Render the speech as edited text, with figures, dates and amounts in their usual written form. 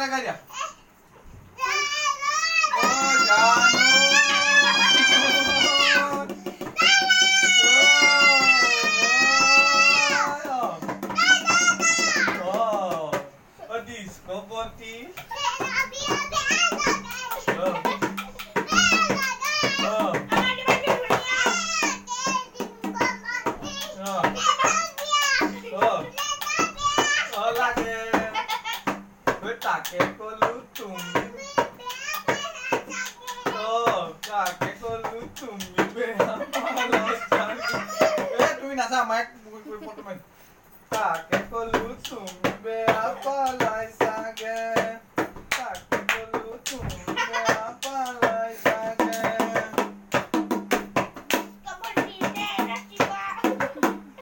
এটা গাই দিয়া জানো ডিস্কোপতি তাকে কলো তুমি বেয়া তুমি নাচা মাইক তাকে কলো তুমি বেয়া পালাইছাগে তাকে কলো তুমি